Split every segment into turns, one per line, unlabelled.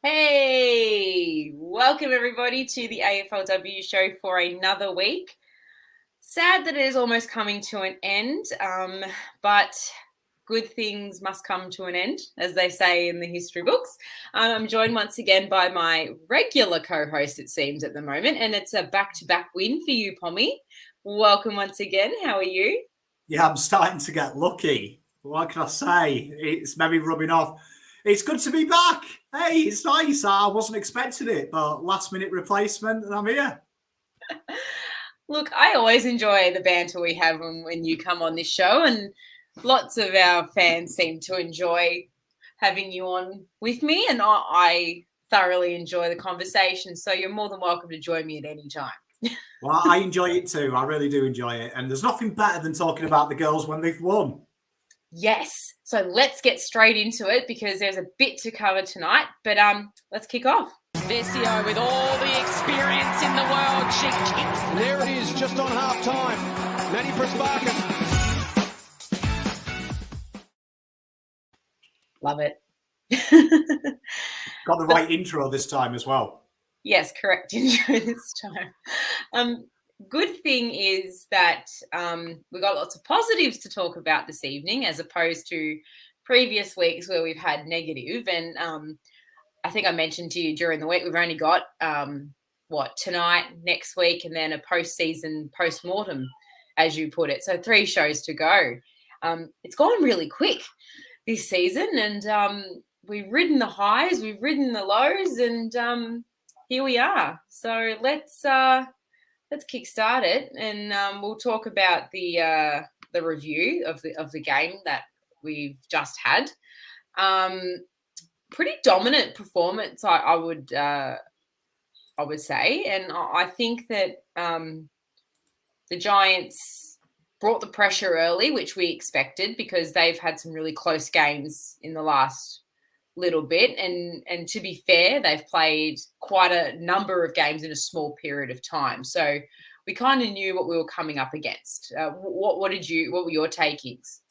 Hey, welcome everybody to the AFLW show for another week. Sad that it is almost coming to an end, but good things must come to an end, as they say in the history books. I'm joined once again by my regular co-host, it seems, at the moment, and it's a back-to-back win for you, Pommy. Welcome once again. How are you?
Yeah, I'm starting to get lucky. What can I say? It's maybe rubbing off. It's good to be back. Hey, it's nice. I wasn't expecting it, but last minute replacement, and I'm here.
Look, I always enjoy the banter we have when you come on this show, and lots of our fans seem to enjoy having you on with me, and I thoroughly enjoy the conversation. So you're more than welcome to join me at any time.
Well, I enjoy it too. I really do enjoy it. And there's nothing better than talking about the girls when they've won.
Yes. So let's get straight into it because there's a bit to cover tonight. But let's kick off.
Vescio with all the experience in the world. She kicks.
And there it is, just on half time. Maddie Prasparkas.
Love it.
Got the right intro this time as well.
Yes, correct intro this time. Good thing is that we've got lots of positives to talk about this evening as opposed to previous weeks where we've had negative. And I think I mentioned to you during the week, we've only got tonight, next week, and then a post-season post-mortem, as you put it. So 3 shows to go. It's gone really quick this season, and we've ridden the highs, we've ridden the lows, and here we are. So let's kickstart it, and we'll talk about the review of the game that we've just had. Pretty dominant performance, I would say, and I think that the Giants brought the pressure early, which we expected because they've had some really close games in the last little bit, and to be fair, they've played quite a number of games in a small period of time, so we kind of knew what we were coming up against. What were your takings?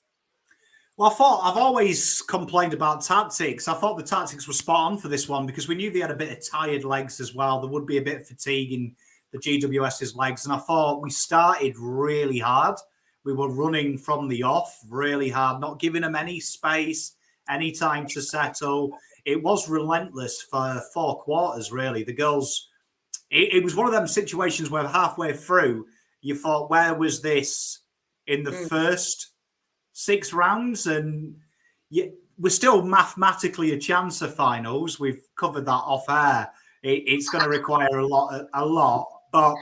Well, I've always complained about tactics. I thought the tactics were spot on for this one because we knew they had a bit of tired legs as well. There would be a bit of fatigue in the GWS's legs, and I thought we started really hard. We were running from the off really hard, not giving them any space, any time to settle. It was relentless for 4 quarters, really. The girls, it was one of them situations where halfway through, you thought, where was this in the first 6 rounds? And we're still mathematically a chance of finals. We've covered that off air. It's going to require a lot. But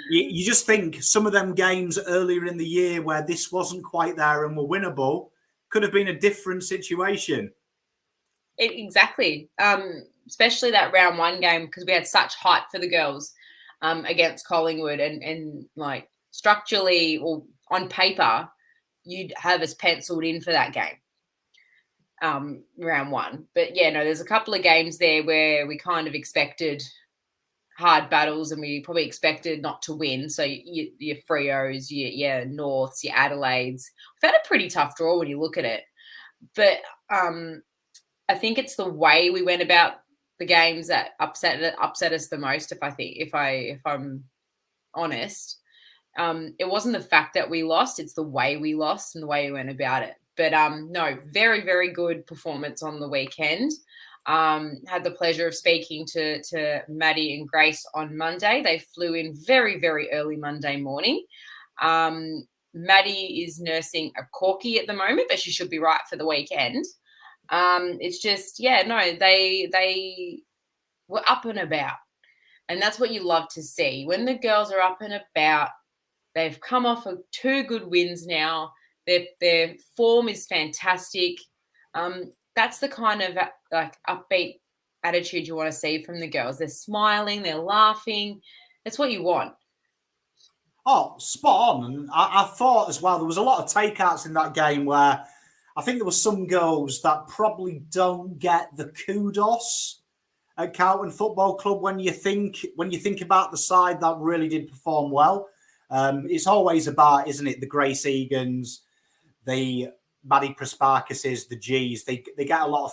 you just think some of them games earlier in the year where this wasn't quite there and were winnable could have been a different situation.
Exactly. Especially that round 1 game because we had such hype for the girls against Collingwood and like structurally or on paper, you'd have us penciled in for that game, round 1. But yeah, no, there's a couple of games there where we kind of expected hard battles and we probably expected not to win. So your Freos, your Norths, your Adelaides. We've had a pretty tough draw when you look at it. But I think it's the way we went about the games that upset us the most, if I'm honest. It wasn't the fact that we lost, it's the way we lost and the way we went about it. But no, very, very good performance on the weekend. Had the pleasure of speaking to Maddie and Grace on Monday. They flew in very, very early Monday morning. Maddie is nursing a corky at the moment, but she should be right for the weekend. It's just, they were up and about. And that's what you love to see. When the girls are up and about, they've come off of 2 good wins now. Their form is fantastic. That's the kind of like upbeat attitude you want to see from the girls. They're smiling, they're laughing. That's what you want.
Oh, spot on. And I thought as well, there was a lot of takeouts in that game where I think there were some girls that probably don't get the kudos at Carlton Football Club when you think about the side that really did perform well. It's always about, isn't it, the Grace Egans, the Maddie Prasparkases, the G's, they get a lot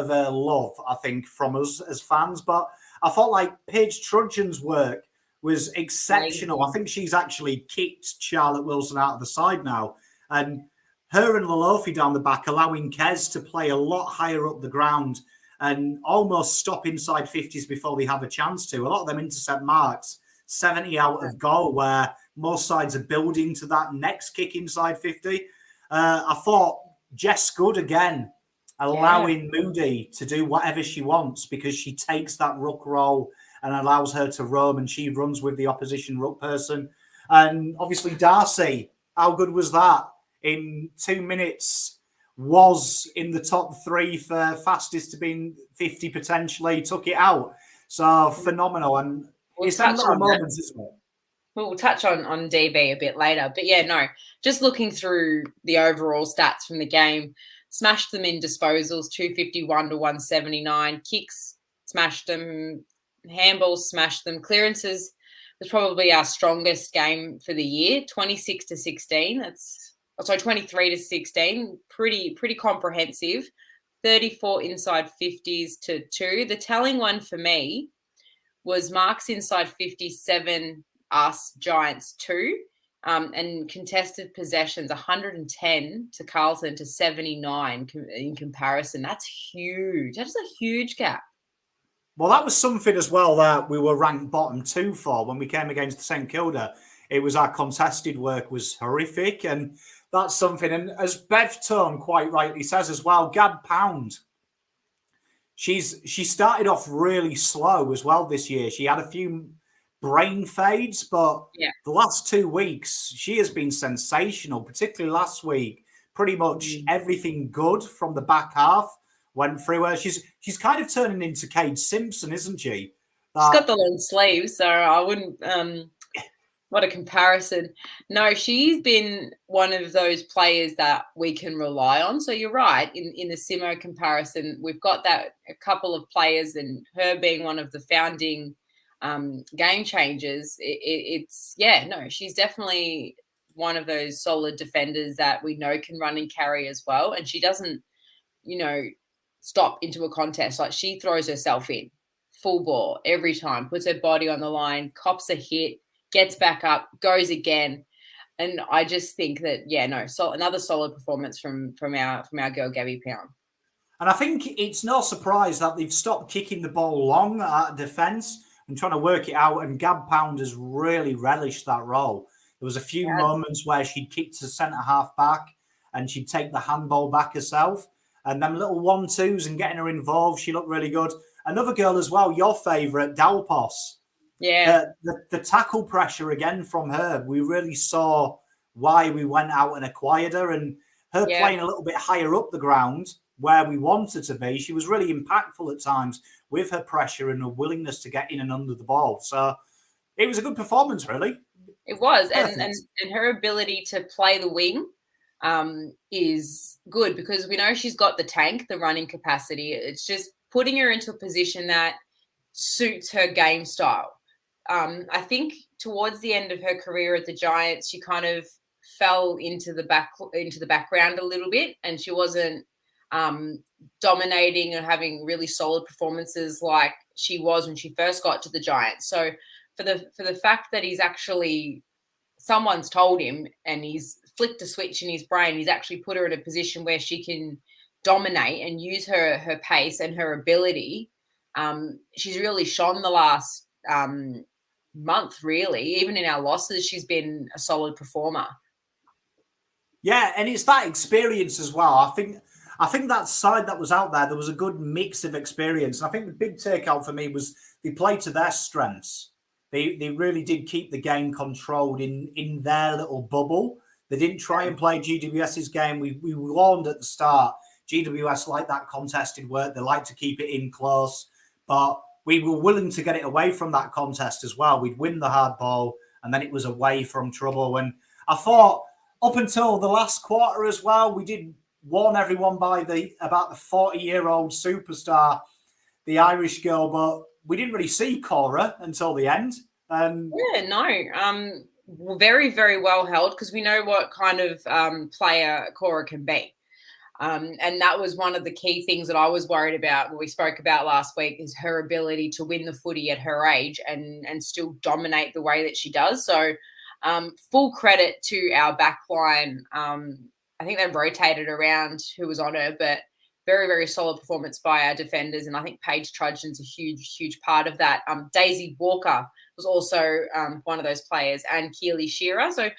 of love, I think, from us as fans. But I thought like Paige Trudgeon's work was exceptional. I think she's actually kicked Charlotte Wilson out of the side now, and her and Lalofi down the back, allowing Kez to play a lot higher up the ground and almost stop inside 50s before they have a chance to. A lot of them intercept marks 70 out of goal, where most sides are building to that next kick inside 50. I thought Jess Good again, allowing Moody to do whatever she wants because she takes that ruck role and allows her to roam, and she runs with the opposition ruck person. And obviously Darcy, how good was that? In 2 minutes, was in the top 3 for fastest to be 50 potentially, took it out. So phenomenal. And it's them little moments, isn't it?
We'll touch on DB a bit later. But yeah, no, just looking through the overall stats from the game, smashed them in disposals, 251 to 179. Kicks, smashed them. Handballs, smashed them. Clearances was probably our strongest game for the year, 26 to 16. 23 to 16. Pretty comprehensive. 34 inside 50s to 2. The telling one for me was marks inside 57, us, Giants 2. And contested possessions, 110 to Carlton to 79 in comparison. That's huge. That's a huge gap.
Well, that was something as well that we were ranked bottom 2 for when we came against St Kilda. It was our contested work was horrific, and that's something. And as Bev Tone quite rightly says as well, Gab Pound, she started off really slow as well this year. She had a few brain fades, but the last 2 weeks, she has been sensational, particularly last week. Pretty much everything good from the back half went through her. She's kind of turning into Cade Simpson, isn't she?
She's got the long sleeves, so I wouldn't... what a comparison. No, she's been one of those players that we can rely on. So you're right. In the Simo comparison, we've got that a couple of players, and her being one of the founding game changers. She's definitely one of those solid defenders that we know can run and carry as well. And she doesn't, stop into a contest. Like, she throws herself in full bore every time, puts her body on the line, cops a hit, gets back up, goes again. And I just think that, another solid performance from our girl, Gabby Pound.
And I think it's no surprise that they've stopped kicking the ball long at defence and trying to work it out. And Gab Pound has really relished that role. There was a few moments where she'd kick to centre-half back and she'd take the handball back herself. And them little 1-2s and getting her involved, she looked really good. Another girl as well, your favourite, Dalpos.
Yeah.
The tackle pressure again from her, we really saw why we went out and acquired her. And her playing a little bit higher up the ground where we wanted to be, she was really impactful at times with her pressure and her willingness to get in and under the ball. So it was a good performance, really.
It was. And her ability to play the wing is good, because we know she's got the tank, the running capacity. It's just putting her into a position that suits her game style. I think towards the end of her career at the Giants, she kind of fell into the background a little bit, and she wasn't dominating and having really solid performances like she was when she first got to the Giants. So for the fact that he's actually, someone's told him and he's flicked a switch in his brain, he's actually put her in a position where she can dominate and use her pace and her ability. She's really shone the last month, really. Even in our losses, she's been a solid performer.
Yeah, and it's that experience as well. I think that side that was out there was a good mix of experience. And I think the big takeout for me was they played to their strengths. They really did keep the game controlled in their little bubble. They didn't try and play GWS's game. We warned at the start, GWS like that contested work. They like to keep it in close. But we were willing to get it away from that contest as well. We'd win the hard ball, and then it was away from trouble. And I thought up until the last quarter as well, we did warn everyone about the 40-year-old superstar, the Irish girl, but we didn't really see Cora until the end.
very, very well held because we know what kind of player Cora can be. And that was one of the key things that I was worried about, what we spoke about last week, is her ability to win the footy at her age and still dominate the way that she does. So full credit to our back line. I think they rotated around who was on her, but very, very solid performance by our defenders. And I think Paige Trudgeon's a huge, huge part of that. Daisy Walker was also one of those players, and Keely Shearer. So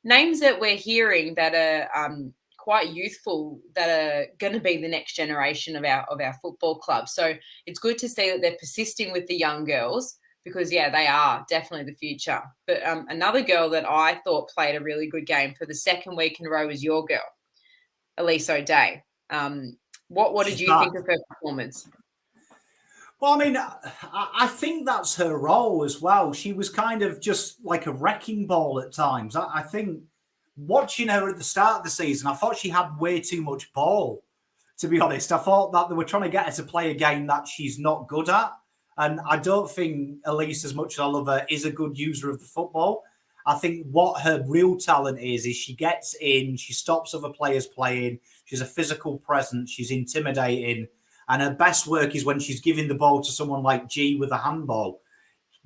names that we're hearing that are quite youthful, that are going to be the next generation of our football club. So it's good to see that they're persisting with the young girls because, yeah, they are definitely the future. But another girl that I thought played a really good game for the second week in a row was your girl, Elise O'Day. What did you think of her performance?
Well, I mean, I think that's her role as well. She was kind of just like a wrecking ball at times. I think watching her at the start of the season, I thought she had way too much ball, to be honest. I thought that they were trying to get her to play a game that she's not good at. And I don't think Elise, as much as I love her, is a good user of the football. I think what her real talent is she gets in, she stops other players playing, she's a physical presence, she's intimidating. And her best work is when she's giving the ball to someone like G with a handball,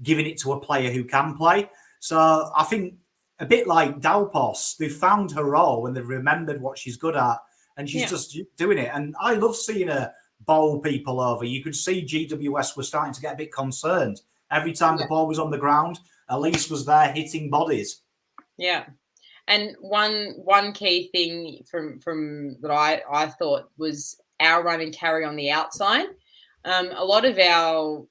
giving it to a player who can play. So I think a bit like Dalpos, they've found her role and they've remembered what she's good at, and she's just doing it. And I love seeing her bowl people over. You could see GWS were starting to get a bit concerned. Every time the ball was on the ground, Elise was there hitting bodies.
Yeah. And one key thing from that I thought was our run and carry on the outside. A lot of our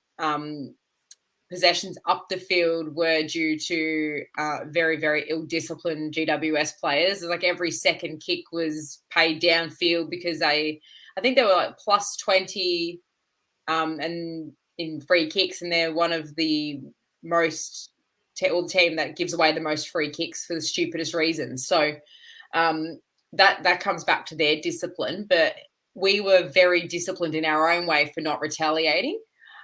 possessions up the field were due to very, very ill-disciplined GWS players. Like every second kick was paid downfield because I think they were like plus 20 and in free kicks, and they're one of the most or the team that gives away the most free kicks for the stupidest reasons. So that comes back to their discipline. But we were very disciplined in our own way for not retaliating.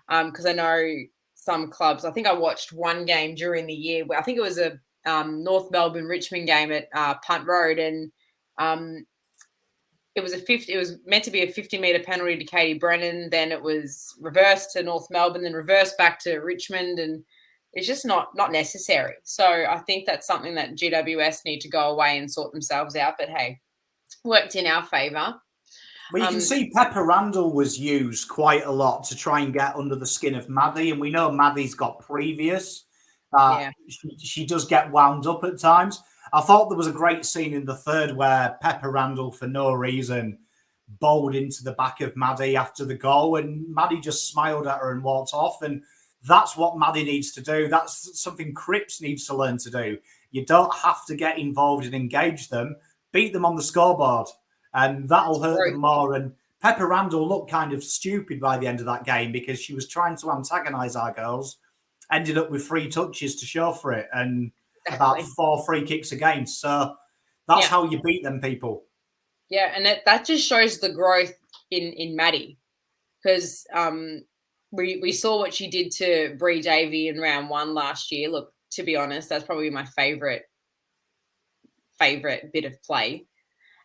Because I know some clubs, I think I watched one game during the year where I think it was a North Melbourne Richmond game at Punt Road, and it was meant to be a 50-metre penalty to Katie Brennan. Then it was reversed to North Melbourne, then reversed back to Richmond, and it's just not necessary. So I think that's something that GWS need to go away and sort themselves out. But hey, worked in our favour.
Well, you can see Pepper Randall was used quite a lot to try and get under the skin of Maddie, and we know Maddie's got previous. She does get wound up at times. I thought there was a great scene in the third where Pepper Randall, for no reason, bowled into the back of Maddie after the goal, and Maddie just smiled at her and walked off. And that's what Maddie needs to do. That's something Cripps needs to learn to do. You don't have to get involved and engage them. Beat them on the scoreboard, and that'll hurt them more. And Pepper Randall looked kind of stupid by the end of that game because she was trying to antagonise our girls, ended up with 3 touches to show for it, and about 4 free kicks against. So that's how you beat them people.
Yeah, and that just shows the growth in Maddie, because we saw what she did to Bree Davey in round 1 last year. Look, to be honest, that's probably my favourite bit of play,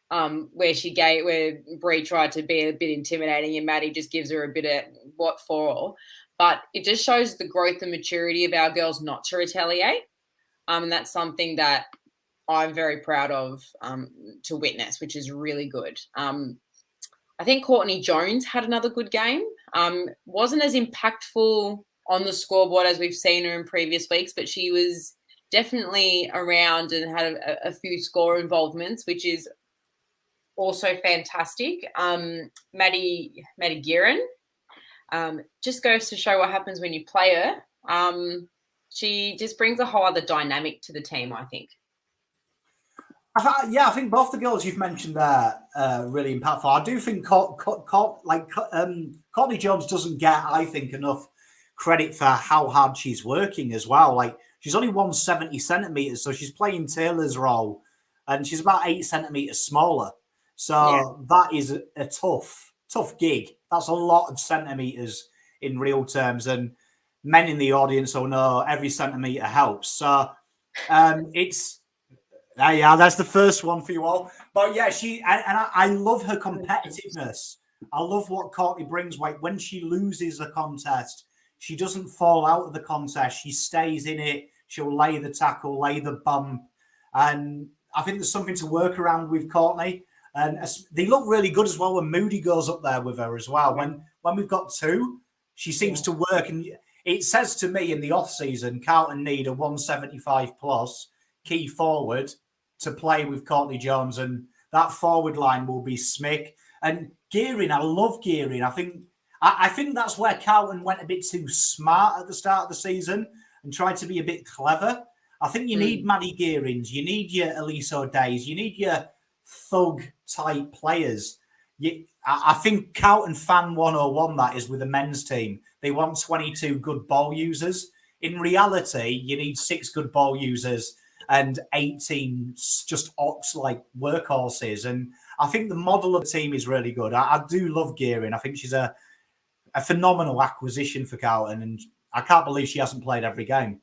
where Bree tried to be a bit intimidating and Maddie just gives her a bit of what for all. But it just shows the growth and maturity of our girls not to retaliate. And that's something that I'm very proud of to witness, which is really good. I think Courtney Jones had another good game. Wasn't as impactful on the scoreboard as we've seen her in previous weeks, but she was definitely around and had a few score involvements, which is also fantastic. Maddie Guerin just goes to show what happens when you play her. She just brings a whole other dynamic to the team, I think.
I think both the girls you've mentioned there are really impactful. I do think Courtney Jones doesn't get, I think, enough credit for how hard she's working as well. Like, she's only 170 centimetres, so she's playing Taylor's role, and she's about 8 centimetres smaller. So that is a tough gig. That's a lot of centimetres in real terms, and men in the audience will know every centimetre helps. So It's yeah, that's the first one for you all. But yeah, I love her competitiveness. I love what Courtney brings. Like when she loses a contest, she doesn't fall out of the contest. She stays in it. She'll lay the tackle, lay the bump, and I think there's something to work around with Courtney. And they look really good as well when Moody goes up there with her as well. When we've got two, she seems to work. And it says to me in the off season, Carlton need a 175 plus key forward to play with Courtney Jones, and that forward line will be Smick and Gearing. I love Gearing. I think that's where Carlton went a bit too smart at the start of the season and tried to be a bit clever. I think you need Maddie Gearings, you need your Elise O'Days, you need your thug type players. I think Carlton fan 101 that is with the men's team. They want 22 good ball users. In reality, you need 6 good ball users and 18 just ox-like workhorses. And I think the model of the team is really good. I do love Gearing. I think she's a phenomenal acquisition for Carlton, and I can't believe she hasn't played every game.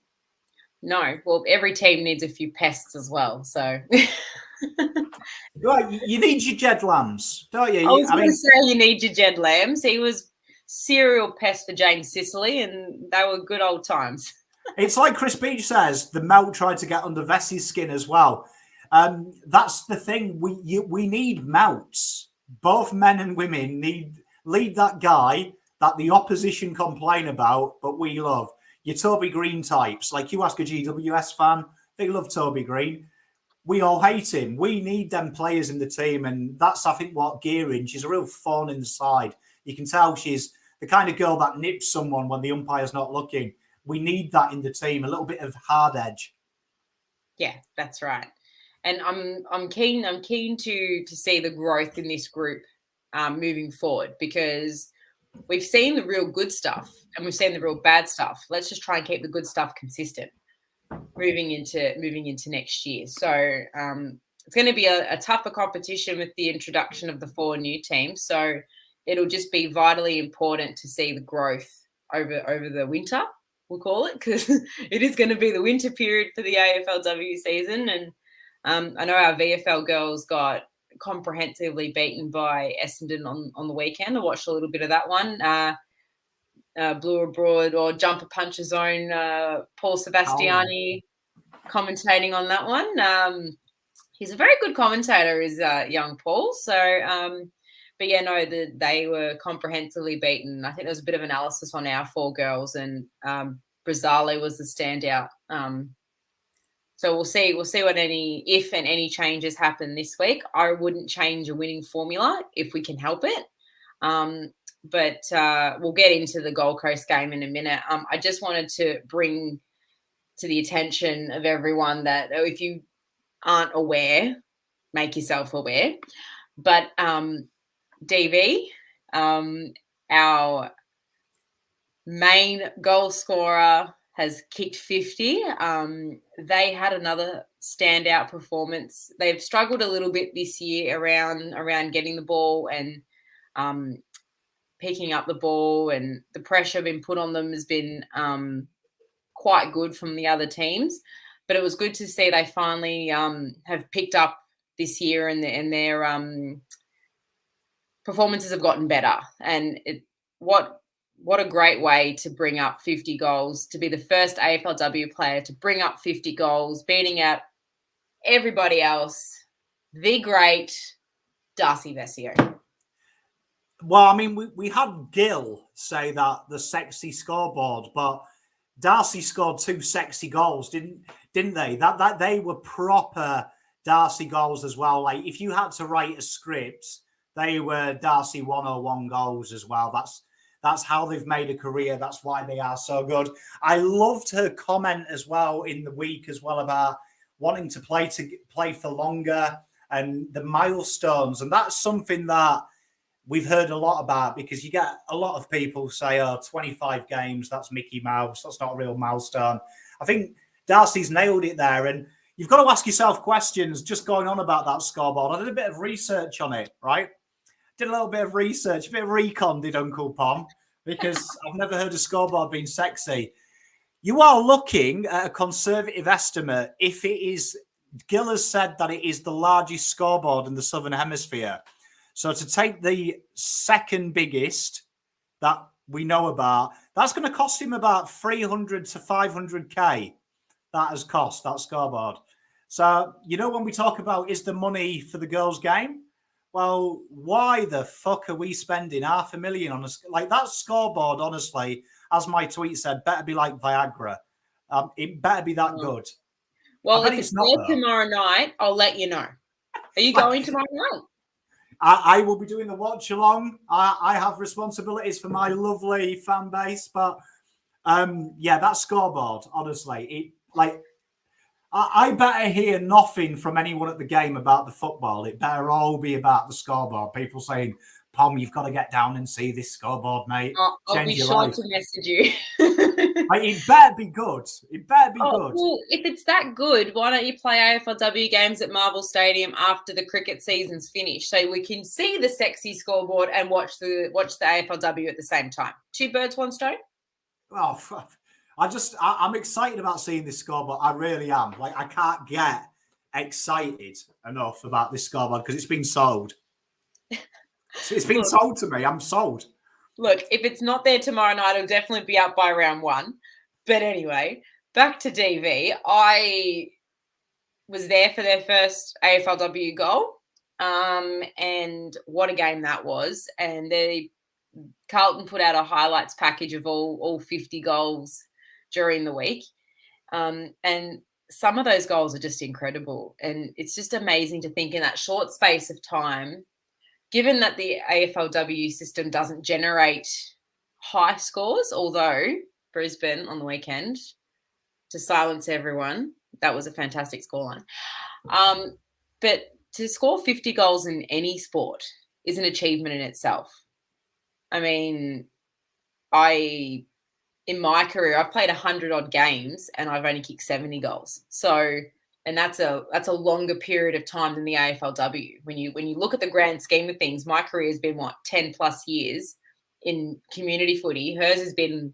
No, well, every team needs a few pests as well, so...
Right, you need your Jed Lambs, don't you?
I was going to say you need your Jed Lambs. He was serial pest for James Sicily, and they were good old times.
It's like Chris Beach says, the Melt tried to get under Vessi's skin as well. That's the thing. We need Melts. Both men and women lead that guy that the opposition complain about, but we love. Your Toby Green types. Like you ask a GWS fan, they love Toby Green. We all hate him. We need them players in the team, and that's, I think, what Gearing. She's a real thorn in the side. You can tell she's the kind of girl that nips someone when the umpire's not looking. We need that in the team, a little bit of hard edge.
Yeah, that's right. And I'm keen to see the growth in this group moving forward, because we've seen the real good stuff and we've seen the real bad stuff. Let's just try and keep the good stuff consistent moving into next year. So it's going to be a tougher competition with the introduction of the 4 new teams. So it'll just be vitally important to see the growth over the winter, we'll call it, because it is going to be the winter period for the AFLW season. And I know our VFL girls got comprehensively beaten by Essendon on the weekend. I watched a little bit of that one. Blue Abroad or Jumper Puncher Zone, Paul Sebastiani commentating on that one. He's a very good commentator, is young Paul. So, but yeah, no, they were comprehensively beaten. I think there was a bit of analysis on our 4 girls, and Brazale was the standout. So we'll see what if any changes happen this week. I wouldn't change a winning formula if we can help it. But we'll get into the Gold Coast game in a minute. I just wanted to bring to the attention of everyone that if you aren't aware, make yourself aware. But DV, our main goal scorer, has kicked 50. They had another standout performance. They've struggled a little bit this year around getting the ball and picking up the ball, and the pressure being put on them has been quite good from the other teams. But it was good to see they finally have picked up this year, and their performances have gotten better. And what a great way to bring up 50 goals, to be the first AFLW player to bring up 50 goals, beating out everybody else, the great Darcy Vescio.
Well, I mean, we had Gil say that the sexy scoreboard, but Darcy scored 2 sexy goals, didn't they? That they were proper Darcy goals as well. Like if you had to write a script, they were Darcy 101 goals as well. That's how they've made a career. That's why they are so good. I loved her comment as well in the week as well about wanting to play for longer and the milestones. And that's something that we've heard a lot about, because you get a lot of people say, 25 games, that's Mickey Mouse. That's not a real milestone. I think Darcy's nailed it there. And you've got to ask yourself questions just going on about that scoreboard. I did a bit of research on it, right? Did a little bit of research, a bit of recon, did Uncle Pom, because I've never heard a scoreboard being sexy. You are looking at a conservative estimate. If it is, Gil has said that it is the largest scoreboard in the Southern Hemisphere. So to take the second biggest that we know about, that's going to cost him about 300 to 500k. That has cost, that scoreboard. So, when we talk about is the money for the girls' game? Well, why the fuck are we spending $500,000 on like that scoreboard? Honestly, as my tweet said, better be like Viagra. It better be that good.
Well, if it's not tomorrow night, I'll let you know. Are you going tomorrow night?
I will be doing the watch along. I have responsibilities for my lovely fan base, but that scoreboard, honestly, I better hear nothing from anyone at the game about the football. It better all be about the scoreboard. People saying, Pom, you've got to get down and see this scoreboard, mate.
I'll be sure to message you.
It better be good. It better be good.
Well, if it's that good, why don't you play AFLW games at Marvel Stadium after the cricket season's finished, so we can see the sexy scoreboard and watch the AFLW at the same time? 2 birds, 1 stone.
Oh, I'm excited about seeing this scoreboard. I really am. Like, I can't get excited enough about this scoreboard because it's been sold. It's been sold to me. I'm sold.
Look, if it's not there tomorrow night, it'll definitely be up by round 1. But anyway, back to DV. I was there for their first AFLW goal, and what a game that was. And Carlton put out a highlights package of all 50 goals during the week. And some of those goals are just incredible. And it's just amazing to think in that short space of time, given that the AFLW system doesn't generate high scores, although Brisbane on the weekend, to silence everyone, that was a fantastic scoreline. But to score 50 goals in any sport is an achievement in itself. I mean, in my career, I've played 100-odd games and I've only kicked 70 goals. So, and that's a longer period of time than the AFLW. When you look at the grand scheme of things, my career has been 10 plus years in community footy. Hers has been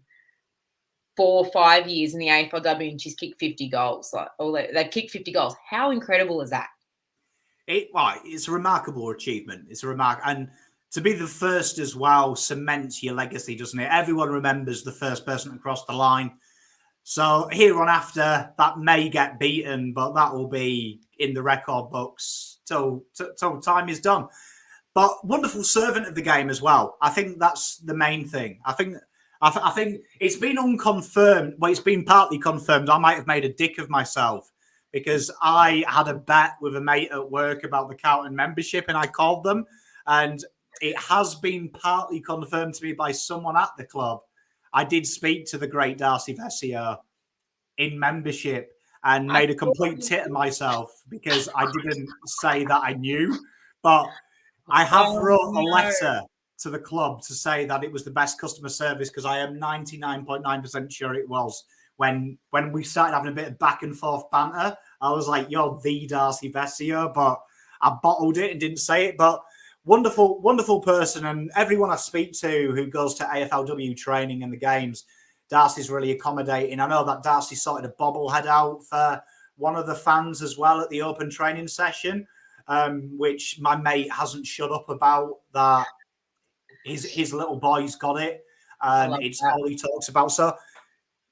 4 or 5 years in the AFLW, and she's kicked 50 goals. They've kicked 50 goals. How incredible is that?
It's a remarkable achievement. And to be the first as well cements your legacy, doesn't it? Everyone remembers the first person to cross the line. So here on after, that may get beaten, but that will be in the record books till time is done. But wonderful servant of the game as well. I think that's the main thing. I think it's been unconfirmed. Well, it's been partly confirmed. I might have made a dick of myself because I had a bet with a mate at work about the Carlton membership, and I called them, and it has been partly confirmed to me by someone at the club. I did speak to the great Darcy Vescio in membership and made a complete tit of myself because I didn't say that I knew. But I have wrote a letter to the club to say that it was the best customer service, because I am 99.9% sure it was. When we started having a bit of back and forth banter, I was like, you're the Darcy Vescio, but I bottled it and didn't say it. But wonderful, wonderful person. And everyone I speak to who goes to AFLW training and the games, Darcy's really accommodating. I know that Darcy sorted a bobblehead out for one of the fans as well at the open training session, which my mate hasn't shut up about. That his little boy's got it, and it's all he talks about. So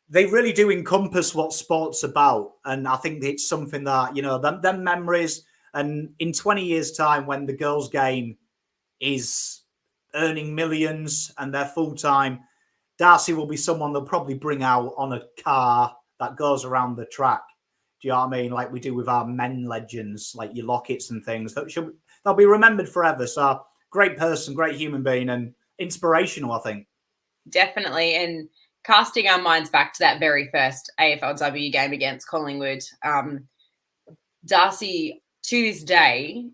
they really do encompass what sport's about. And I think it's something that, them memories. And in 20 years' time, when the girls' game is earning millions and they're full-time, Darcy will be someone they'll probably bring out on a car that goes around the track. Do you know what I mean? Like we do with our men legends, like your Locketts and things. They'll be remembered forever. So great person, great human being, and inspirational, I think.
Definitely. And casting our minds back to that very first AFLW game against Collingwood, Darcy, to this day,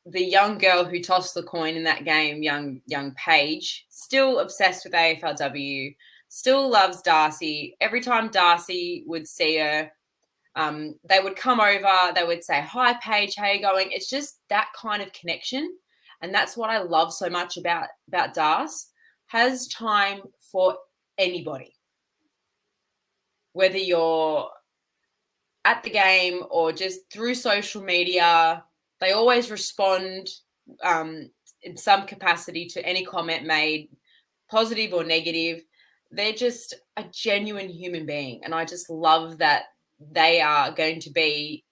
the young girl who tossed the coin in that game, young Paige, still obsessed with AFLW, still loves Darcy. Every time Darcy would see her, they would come over, they would say, hi, Paige, how you going? It's just that kind of connection. And that's what I love so much about Darcy. Has time for anybody. whether you're at the game or just through social media, they always respond in some capacity to any comment made, positive or negative. They're just a genuine human being. And I just love that they are going to be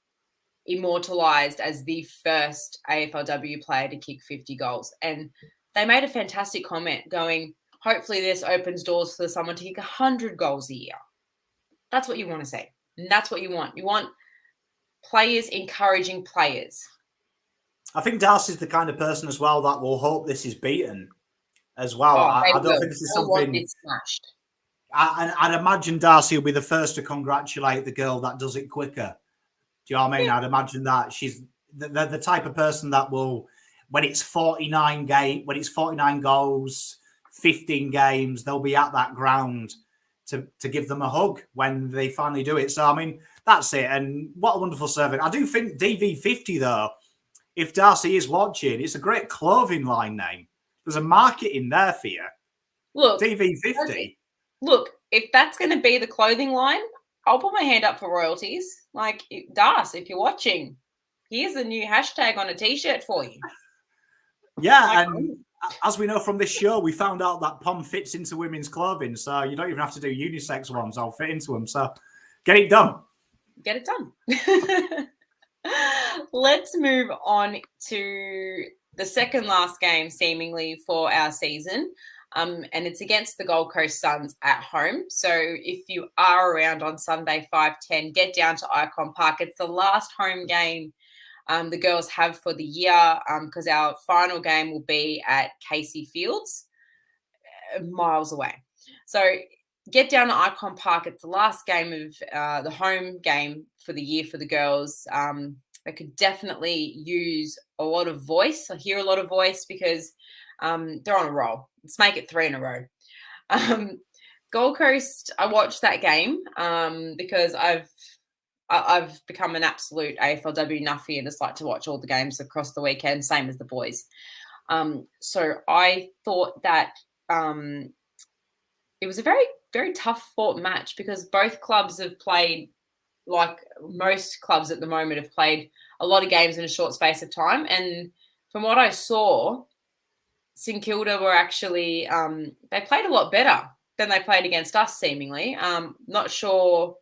immortalized as the first AFLW player to kick 50 goals. And they made a fantastic comment going, hopefully this opens doors for someone to kick 100 goals a year. That's what you want to see. And that's what you want. You want players encouraging players.
I think Darcy's the kind of person as well that will hope this is beaten as well. I don't think this is something.
Want this smashed.
I'd imagine Darcy will be the first to congratulate the girl that does it quicker. Do you know what I mean? Yeah. I'd imagine that she's the type of person that will, when it's 49 goals, 15 games, they'll be at that ground to give them a hug when they finally do it. So I mean, that's it. And what a wonderful servant. I do think DV50 though, if Darcy is watching, it's a great clothing line name. There's a market in there for you.
Look,
DV50.
Look, if that's going to be the clothing line, I'll put my hand up for royalties. Like, Darcy, if you're watching, here's a new hashtag on a T-shirt for you.
Yeah, and as we know from this show, we found out that POM fits into women's clothing, so you don't even have to do unisex ones. I'll fit into them. So get it done. Get it done.
Let's move on to the second last game, seemingly, for our season. And it's against the Gold Coast Suns at home. So if you are around on Sunday, 5:10, get down to Icon Park. It's the last home game the girls have for the year, because our final game will be at Casey Fields, miles away. So get down to Icon Park. It's the last game of the home game for the year for the girls. They could definitely use a lot of voice. I hear a lot of voice because they're on a roll. Let's make it 3 in a row. Gold Coast, I watched that game because I've become an absolute AFLW nuffy and just like to watch all the games across the weekend, same as the boys. So I thought that it was a very, very tough fought match because both clubs have played, like most clubs at the moment, have played a lot of games in a short space of time. And from what I saw, St Kilda were actually, they played a lot better than they played against us, seemingly. Not sure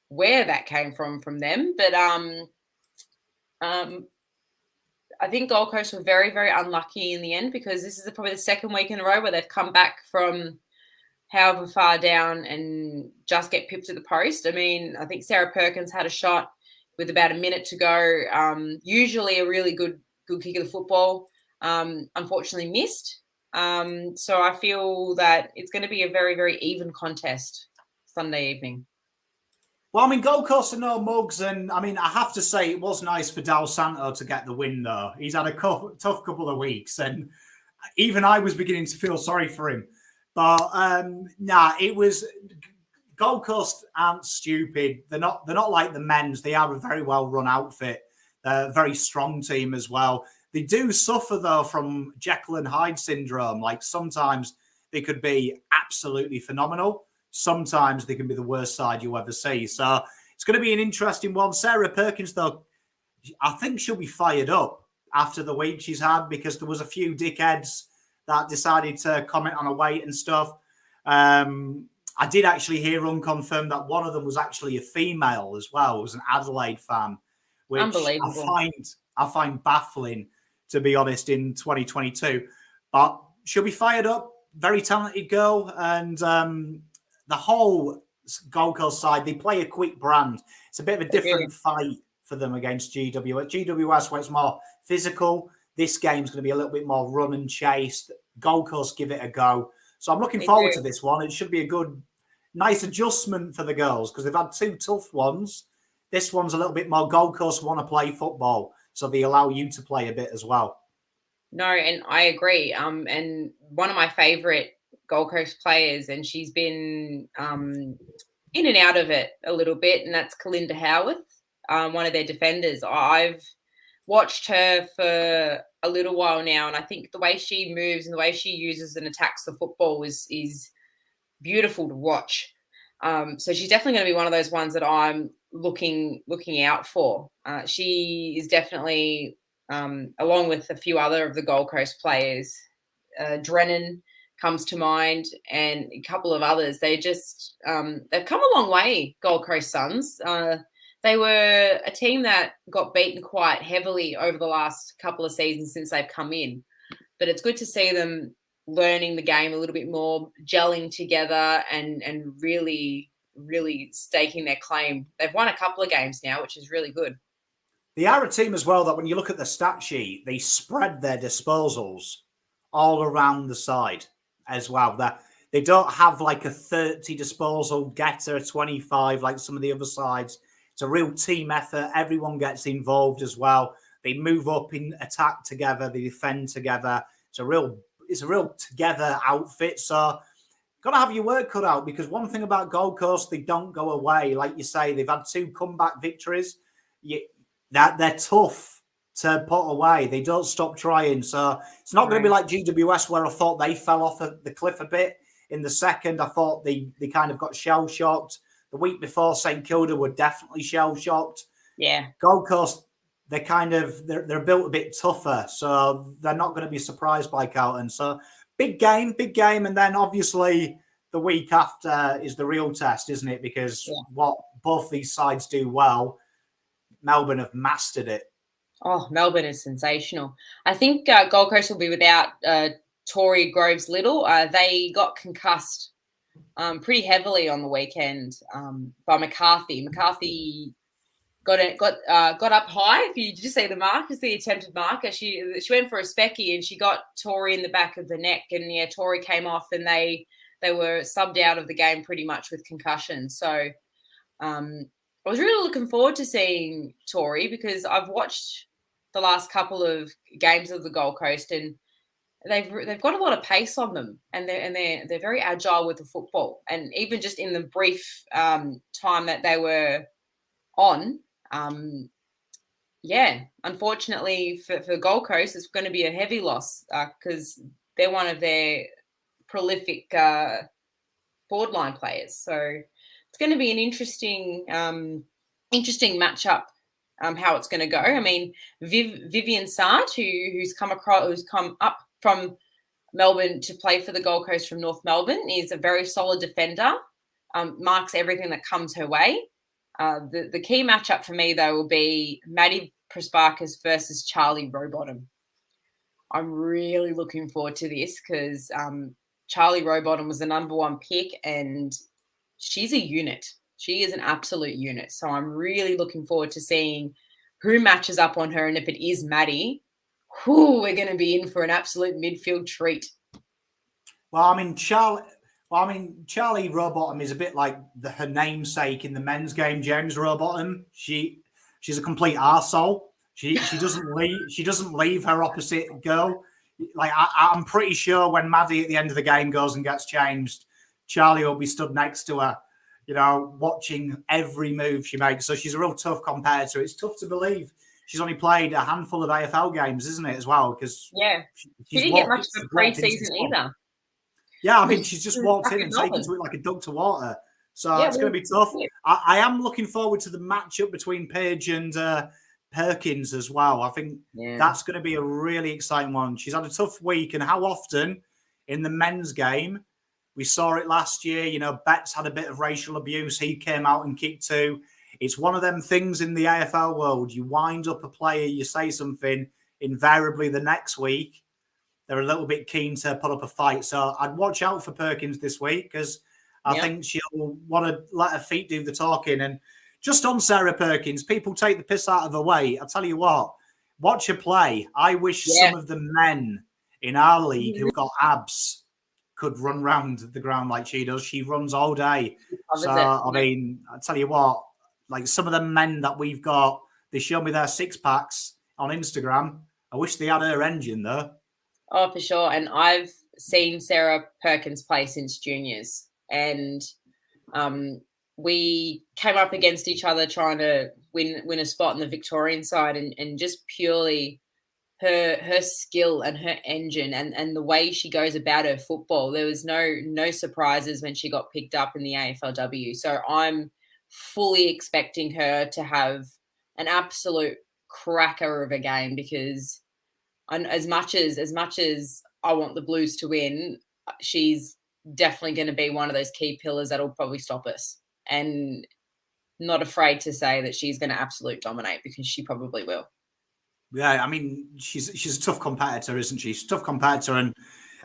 where that came from them, but I think Gold Coast were very, very unlucky in the end because this is probably the second week in a row where they've come back from however far down and just get pipped at the post. I mean, I think Sarah Perkins had a shot with about a minute to go. Usually a really good kick of the football. Unfortunately missed. So I feel that it's going to be a very, very even contest Sunday evening.
Well, I mean, Gold Coast are no mugs, and I mean, I have to say it was nice for Dal Santo to get the win, though. He's had a tough couple of weeks, and even I was beginning to feel sorry for him. But it was Gold Coast aren't stupid. They're not like the men's. They are a very well run outfit, a very strong team as well. They do suffer though from Jekyll and Hyde syndrome. Like sometimes they could be absolutely phenomenal. Sometimes they can be the worst side you ever see. So it's going to be an interesting one. Sarah Perkins, though, I think she'll be fired up after the week she's had because there was a few dickheads that decided to comment on her weight and stuff. I did actually hear unconfirmed that one of them was actually a female as well. It was an Adelaide fan, which I find baffling, to be honest, in 2022. But she'll be fired up. Very talented girl. And the whole Gold Coast side, they play a quick brand. It's a bit of a different fight for them against GWS. GWS, where it's more physical. This game's going to be a little bit more run and chase. Gold Coast give it a go. So I'm looking forward to this one. It should be a good, nice adjustment for the girls because they've had two tough ones. This one's a little bit more Gold Coast want to play football, so they allow you to play a bit as well.
No, and I agree. And one of my favourite Gold Coast players, and she's been in and out of it a little bit, and that's Kalinda Howarth, one of their defenders. I've watched her for a little while now, and I think the way she moves and the way she uses and attacks the football is beautiful to watch. So she's definitely going to be one of those ones that I'm looking out for. She is definitely, along with a few other of the Gold Coast players, Drennan comes to mind, and a couple of others. They've come a long way, Gold Coast Suns. They were a team that got beaten quite heavily over the last couple of seasons since they've come in. But it's good to see them learning the game a little bit more, gelling together, and really, really staking their claim. They've won a couple of games now, which is really good.
They are a team as well that when you look at the stat sheet, they spread their disposals all around the side as well. They don't have like a 30 disposal getter, 25 like some of the other sides. It's a real team effort. Everyone gets involved as well. They move up in attack together. They defend together. It's a real together outfit. So got to have your work cut out, because one thing about Gold Coast, they don't go away. Like you say, they've had 2 comeback victories. They're tough to put away. They don't stop trying. So it's not going to be like GWS, where I thought they fell off the cliff a bit in the second. I thought they kind of got shell-shocked. The week before, St Kilda were definitely shell-shocked.
Yeah.
Gold Coast, they're built a bit tougher, so they're not going to be surprised by Carlton. So big game. And then obviously the week after is the real test, isn't it? Because what both these sides do well, Melbourne have mastered it.
Oh, Melbourne is sensational. I think Gold Coast will be without Tory Groves-Little. They got concussed pretty heavily on the weekend by McCarthy. McCarthy got up high. If you just see the mark, it's the attempted marker. She went for a specky and she got Tory in the back of the neck, and Tory came off, and they were subbed out of the game pretty much with concussion. So I was really looking forward to seeing Tory, because I've watched the last couple of games of the Gold Coast, and they've got a lot of pace on them, and they're very agile with the football. And even just in the brief time that they were on, unfortunately for Gold Coast, it's going to be a heavy loss, because they're one of their prolific forward line players. So it's going to be an interesting matchup. How it's going to go. I mean, Vivian Sart, who's come up from Melbourne to play for the Gold Coast from North Melbourne, is a very solid defender. Marks everything that comes her way. The key matchup for me, though, will be Maddie Prasparkas versus Charlie Rowbottom. I'm really looking forward to this, because Charlie Rowbottom was the number 1 pick, and she's a unit. She is an absolute unit. So I'm really looking forward to seeing who matches up on her. And if it is Maddie, we're going to be in for an absolute midfield treat.
Charlie Rowbottom is a bit like her namesake in the men's game, James Rowbottom. She's a complete arsehole. She doesn't leave her opposite girl. Like I'm pretty sure when Maddie at the end of the game goes and gets changed, Charlie will be stood next to her, watching every move she makes. So she's a real tough competitor. It's tough to believe she's only played a handful of AFL games, isn't it, as well? Because
she didn't get much of a pre-season either.
Yeah, she's just walked in and taken to it like a duck to water. So it's going to be tough. I am looking forward to the matchup between Paige and Perkins as well. I think that's going to be a really exciting one. She's had a tough week, and how often in the men's game, we saw it last year, Betts had a bit of racial abuse. He came out and kicked 2. It's one of them things in the AFL world. You wind up a player, you say something, invariably the next week, they're a little bit keen to put up a fight. So I'd watch out for Perkins this week, because I think she'll want to let her feet do the talking. And just on Sarah Perkins, people take the piss out of her weight. I'll tell you what, watch her play. I wish some of the men in our league who've got abs could run round the ground like she does. She runs all day. So, I'll tell you what, like some of the men that we've got, they show me their 6-packs on Instagram. I wish they had her engine, though.
Oh, for sure. And I've seen Sarah Perkins play since juniors. And we came up against each other trying to win a spot in the Victorian side, and just purely her skill and her engine and the way she goes about her football. There was no surprises when she got picked up in the AFLW. So I'm fully expecting her to have an absolute cracker of a game, because as much as I want the Blues to win, she's definitely going to be one of those key pillars that'll probably stop us. And not afraid to say that she's going to absolute dominate, because she probably will.
Yeah, I mean, she's a tough competitor, isn't she? She's a tough competitor,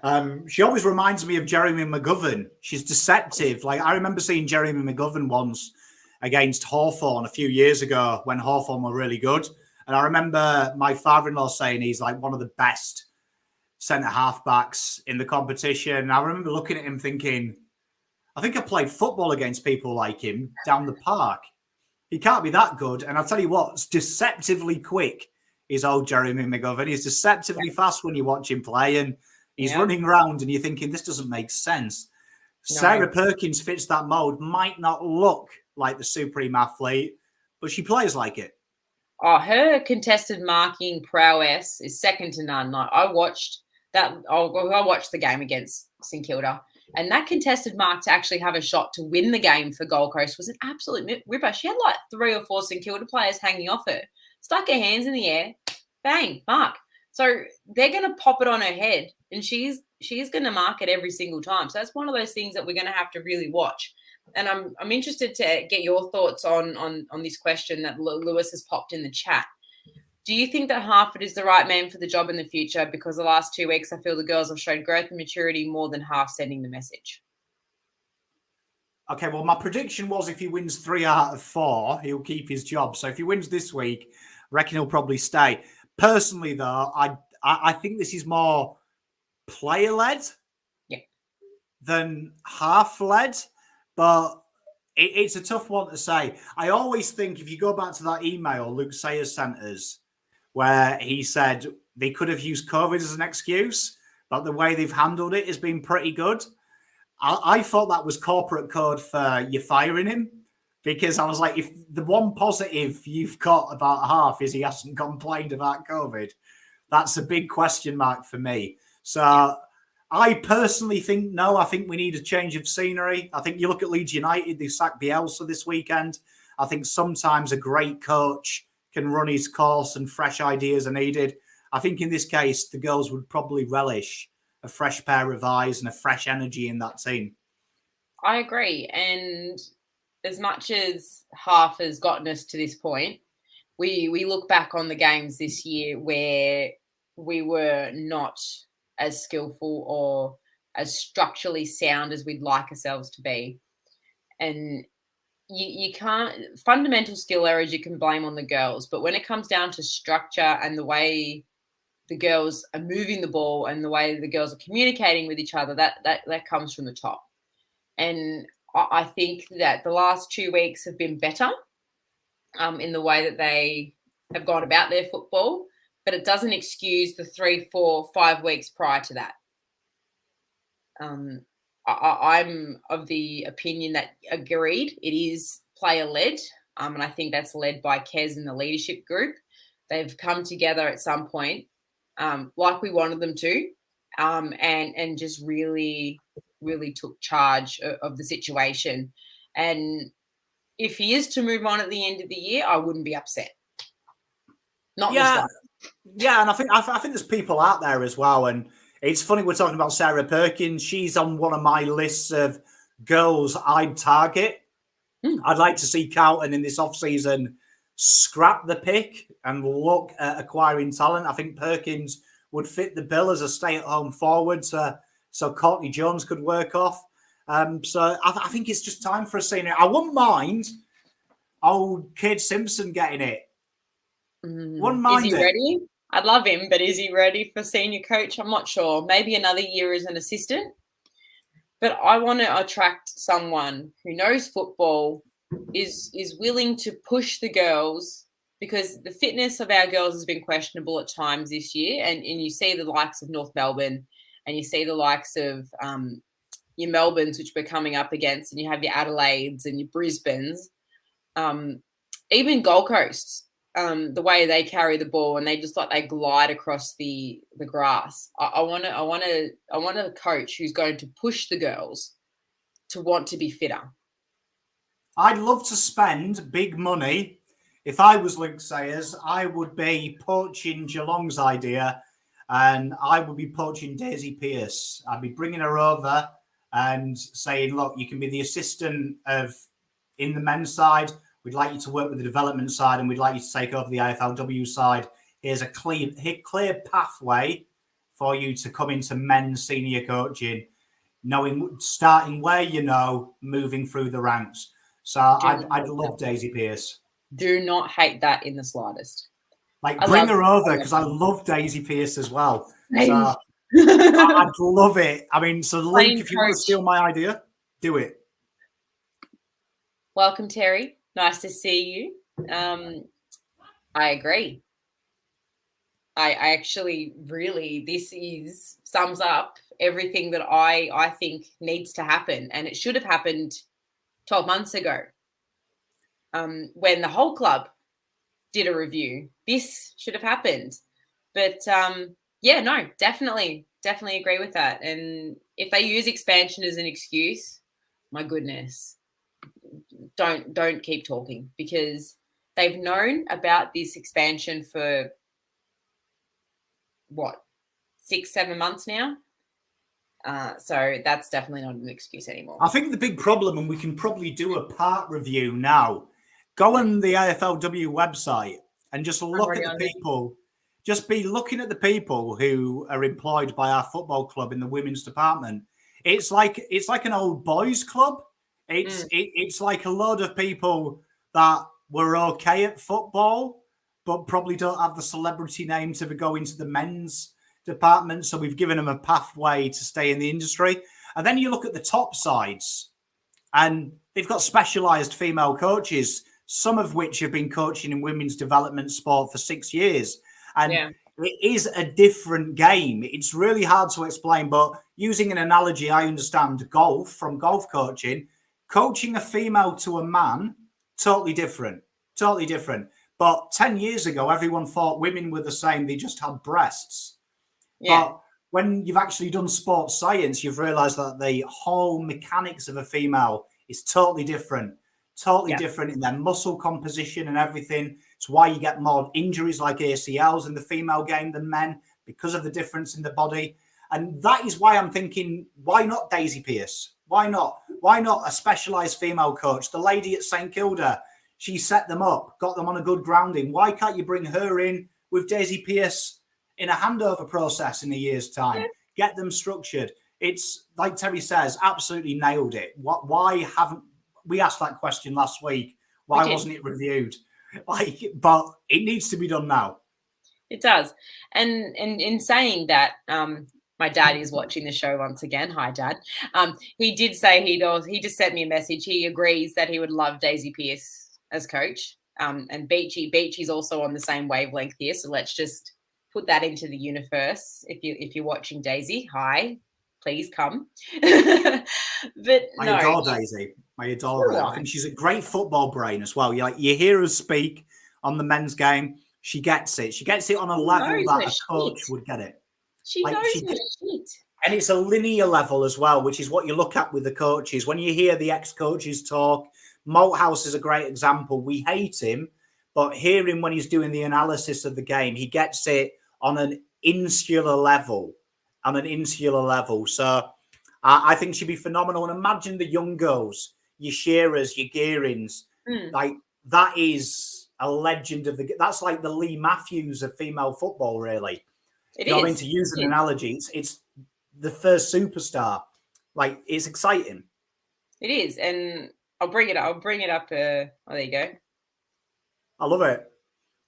and she always reminds me of Jeremy McGovern. She's deceptive. Like, I remember seeing Jeremy McGovern once against Hawthorn a few years ago when Hawthorn were really good. And I remember my father-in-law saying he's like one of the best centre half-backs in the competition. And I remember looking at him thinking, I think I played football against people like him down the park. He can't be that good. And I'll tell you what, it's deceptively quick is old Jeremy McGovern. He's deceptively fast when you watch him play, and he's running around and you're thinking, this doesn't make sense. No. Sarah Perkins fits that mold, might not look like the supreme athlete, but she plays like it.
Oh, her contested marking prowess is second to none. Like, I watched the game against St Kilda, and that contested mark to actually have a shot to win the game for Gold Coast was an absolute ripper. She had like 3 or 4 St Kilda players hanging off her, stuck her hands in the air, bang, mark. So they're going to pop it on her head, and she's going to mark it every single time. So that's one of those things that we're going to have to really watch. And I'm interested to get your thoughts on this question that Lewis has popped in the chat. Do you think that Harford is the right man for the job in the future? Because the last 2 weeks, I feel the girls have showed growth and maturity more than half sending the message.
Okay, well, my prediction was if he wins 3 out of 4, he'll keep his job. So if he wins this week, I reckon he'll probably stay. Personally, though, I think this is more player-led than half-led. But it's a tough one to say. I always think if you go back to that email Luke Sayers sent us, where he said they could have used COVID as an excuse, but the way they've handled it has been pretty good. I thought that was corporate code for you firing him, because I was like, if the one positive you've got about half is he hasn't complained about COVID, that's a big question mark for me. So I personally think no. I think we need a change of scenery. I think you look at Leeds United, they sacked Bielsa this weekend. I think sometimes a great coach can run his course and fresh ideas are needed. I think in this case, the girls would probably relish a fresh pair of eyes and a fresh energy in that team.
I agree. And as much as half has gotten us to this point, we look back on the games this year where we were not as skillful or as structurally sound as we'd like ourselves to be. And you can't, fundamental skill errors you can blame on the girls, but when it comes down to structure and the way the girls are moving the ball and the way the girls are communicating with each other, that comes from the top. And I think that the last 2 weeks have been better in the way that they have gone about their football, but it doesn't excuse the 3, 4, 5 weeks prior to that. I'm of the opinion that, agreed, it is player-led, and I think that's led by Kez and the leadership group. They've come together at some point, like we wanted them to, and just really, really took charge of the situation. And if he is to move on at the end of the year, I wouldn't be upset. Not
Yeah, and I think there's people out there as well. And it's funny we're talking about Sarah Perkins. She's on one of my lists of girls I'd target. I'd like to see Carlton in this offseason scrap the pick and look at acquiring talent. I think Perkins would fit the bill as a stay-at-home forward, so Courtney Jones could work off. So I think it's just time for a senior. I wouldn't mind old Kid Simpson getting it. Wouldn't mind
Is he ready? I'd love him, but is he ready for senior coach? I'm not sure. Maybe another year as an assistant. But I want to attract someone who knows football, is willing to push the girls, because the fitness of our girls has been questionable at times this year. And you see the likes of North Melbourne, and you see the likes of your Melbournes, which we're coming up against, and you have your Adelaides and your Brisbanes, even Gold Coasts. the way they carry the ball and they just like they glide across the grass. I want a coach who's going to push the girls to want to be fitter.
I'd love to spend big money. If I was Luke Sayers, I would be poaching Geelong's idea, and I would be poaching Daisy Pearce. I'd be bringing her over and saying, look, you can be the assistant in the men's side. We'd like you to work with the development side, and we'd like you to take over the AFLW side. Here's a clear pathway for you to come into men's senior coaching, starting where you know, moving through the ranks. So I'd love Daisy Pearce.
Do not hate that in the slightest.
Bring her over, because I love Daisy Pearce as well. So I'd love it. I mean, so Luke, if you want to steal my idea, do it.
Welcome, Terry. Nice to see you. I agree. I actually really, this sums up everything that I think needs to happen. And it should have happened 12 months ago when the whole club did a review. This should have happened. But yeah, no, definitely agree with that. And if they use expansion as an excuse, my goodness, don't keep talking, because they've known about this expansion for what, 6-7 months now. So that's definitely not an excuse anymore.
I think the big problem, and we can probably do a part review now, go on the AFLW website and just look at the people. Just be looking at the people who are employed by our football club in the women's department. It's like an old boys club. It's like a load of people that were okay at football, but probably don't have the celebrity name to go into the men's department. So we've given them a pathway to stay in the industry. And then you look at the top sides, and they've got specialized female coaches, some of which have been coaching in women's development sport for 6 years. And it is a different game. It's really hard to explain, but using an analogy, I understand golf from golf coaching. Coaching a female to a man, totally different. But 10 years ago, everyone thought women were the same. They just had breasts. Yeah. But when you've actually done sports science, you've realized that the whole mechanics of a female is totally different in their muscle composition and everything. It's why you get more injuries like ACLs in the female game than men, because of the difference in the body. And that is why I'm thinking, why not Daisy Pearce? Why not? Why not a specialized female coach? The lady at St Kilda, she set them up, got them on a good grounding. Why can't you bring her in with Daisy Pearce in a handover process in a year's time? Get them structured. It's like Terry says, absolutely nailed it. Why haven't we asked that question last week? Why wasn't it reviewed? But it needs to be done now.
It does. And in saying that, my dad is watching the show once again. Hi, Dad. He did say he just sent me a message. He agrees that he would love Daisy Pearce as coach. And Beachy's also on the same wavelength here. So let's just put that into the universe. If you're watching Daisy, hi, please come. But
I adore Daisy. I adore her. I think she's a great football brain as well. You hear her speak on the men's game. She gets it. She gets it on a level that a coach would get it.
She knows her shit.
And it's a linear level as well, which is what you look at with the coaches. When you hear the ex-coaches talk, Malthouse is a great example. We hate him, but hear him when he's doing the analysis of the game. He gets it on an insular level. So I think she'd be phenomenal. And imagine the young girls, your Shearers, your Gearings. Like, that is a legend of that's like the Lee Matthews of female football, really. To use an analogy, it's the first superstar. Like, it's exciting.
It is, and I'll bring it up. There you go.
I love it.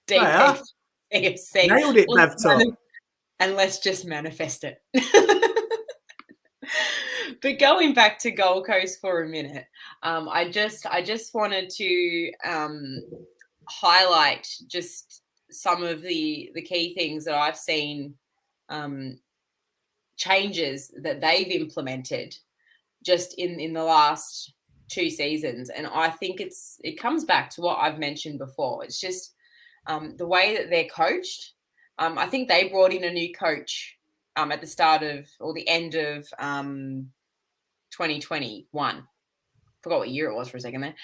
AFC.
Nailed it, Bev.
And let's just manifest it. But going back to Gold Coast for a minute, I just wanted to highlight just some of the key things that I've seen, changes that they've implemented just in the last 2 seasons. And I think it comes back to what I've mentioned before. It's just the way that they're coached. I think they brought in a new coach at the start of or the end of 2021. Forgot what year it was for a second there.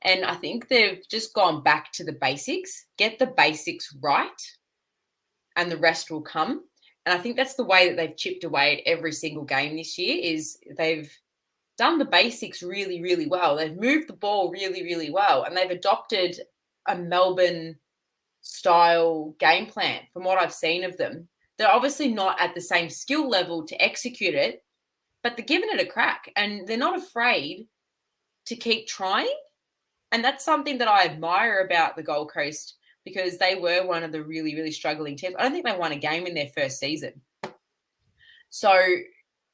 And I think they've just gone back to the basics, get the basics right, and the rest will come. And I think that's the way that they've chipped away at every single game this year is they've done the basics really, really well. They've moved the ball really, really well. And they've adopted a Melbourne style game plan from what I've seen of them. They're obviously not at the same skill level to execute it, but they're giving it a crack and they're not afraid to keep trying. And that's something that I admire about the Gold Coast because they were one of the really, really struggling teams. I don't think they won a game in their first season. So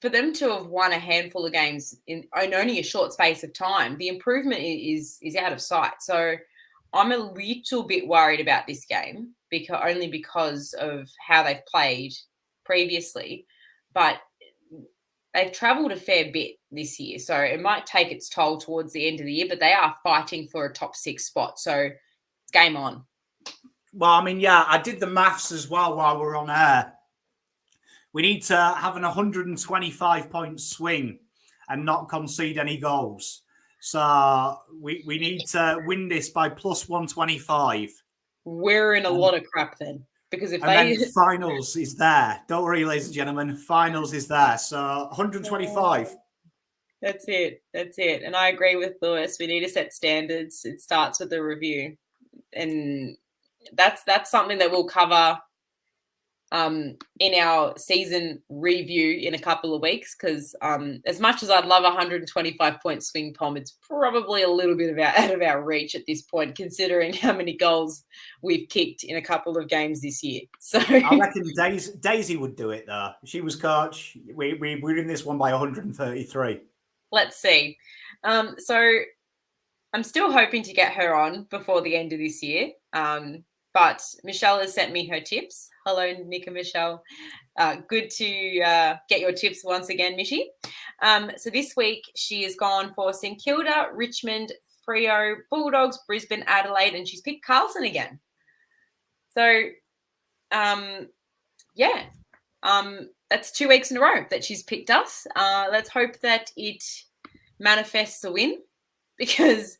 for them to have won a handful of games in only a short space of time, the improvement is out of sight. So I'm a little bit worried about this game because of how they've played previously. But they've travelled a fair bit this year, so it might take its toll towards the end of the year, but they are fighting for a top 6 spot, so it's game on.
Well, I mean, yeah, I did the maths as well while we're on air. We need to have an 125-point swing and not concede any goals. So we need to win this by plus 125.
We're in a lot of crap then. Because if
then finals is there. Don't worry, ladies and gentlemen. Finals is there. So 125.
That's it. And I agree with Lewis. We need to set standards. It starts with the review. And that's something that we'll cover in our season review in a couple of weeks because as much as I'd love a 125-point swing, Pom, it's probably a little bit out of our reach at this point, considering how many goals we've kicked in a couple of games this year. So
I reckon Daisy would do it, though. She was coach. We're in this one by 133.
Let's see. So I'm still hoping to get her on before the end of this year. But Michelle has sent me her tips. Hello, Nick and Michelle. Good to get your tips once again, Mishi. So this week she has gone for St Kilda, Richmond, Freo, Bulldogs, Brisbane, Adelaide, and she's picked Carlton again. So, that's 2 weeks in a row that she's picked us. Let's hope that it manifests a win because...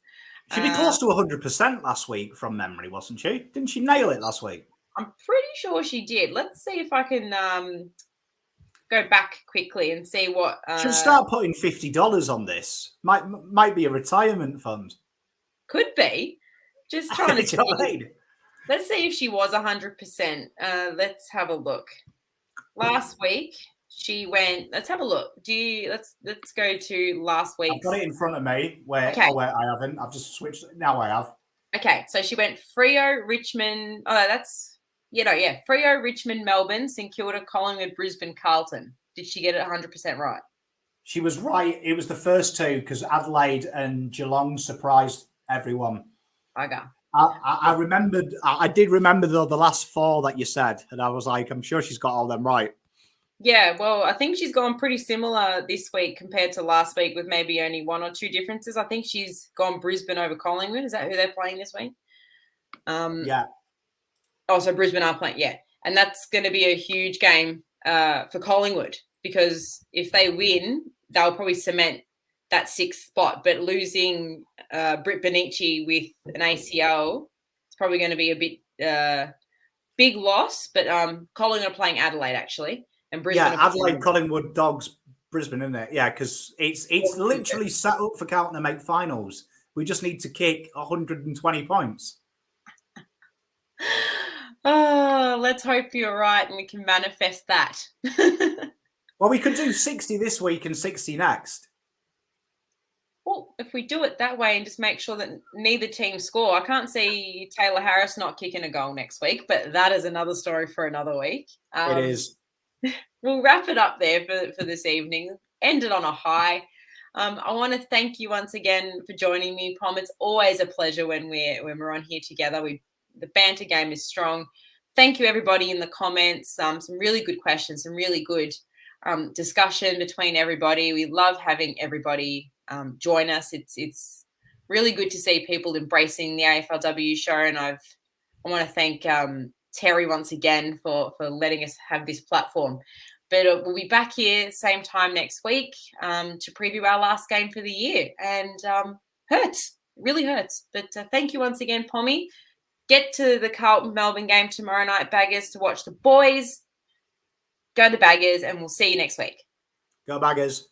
She'd be close to 100% last week from memory, wasn't she? Didn't she nail it last week?
I'm pretty sure she did. Let's see if I can go back quickly and see what...
Should start putting $50 on this. Might be a retirement fund.
Could be. Just trying to
see.
Let's see if she was 100%. Let's have a look. Last week... She went. Let's have a look. Let's go to last week.
I've got it in front of me. Where I haven't. I've just switched. Now I have.
Okay, so she went Freo, Richmond. Freo, Richmond, Melbourne, St Kilda, Collingwood, Brisbane, Carlton. Did she get it 100% right?
She was right. It was the first two because Adelaide and Geelong surprised everyone.
Okay.
I remembered. I did remember though the last 4 that you said, and I was like, I'm sure she's got all them right.
Yeah, well, I think she's gone pretty similar this week compared to last week with maybe only 1 or 2 differences. I think she's gone Brisbane over Collingwood. Is that who they're playing this week?
Yeah.
Oh, so Brisbane are playing, yeah. And that's going to be a huge game for Collingwood because if they win, they'll probably cement that 6th spot. But losing Britt Benici with an ACL, it's probably going to be a bit big loss. But Collingwood are playing Adelaide, actually. And Brisbane
Adelaide, Collingwood, Dogs, Brisbane, isn't it? Yeah, because it's literally set up for Carlton to make finals. We just need to kick 120 points.
Oh, let's hope you're right and we can manifest that.
Well, we could do 60 this week and 60 next.
Well, if we do it that way and just make sure that neither team score, I can't see Taylor Harris not kicking a goal next week, but that is another story for another week.
It is.
We'll wrap it up there for this evening. End it on a high. I want to thank you once again for joining me, Pom. It's always a pleasure when we're on here together. The banter game is strong. Thank you, everybody, in the comments. Some really good questions, some really good discussion between everybody. We love having everybody join us. It's really good to see people embracing the AFLW show, and I've I want to thank Terry once again for letting us have this platform. But we'll be back here same time next week to preview our last game for the year. And hurts, it really hurts. But thank you once again, Pommy. Get to the Carlton Melbourne game tomorrow night, Baggers, to watch the boys. Go the Baggers, and we'll see you next week.
Go Baggers.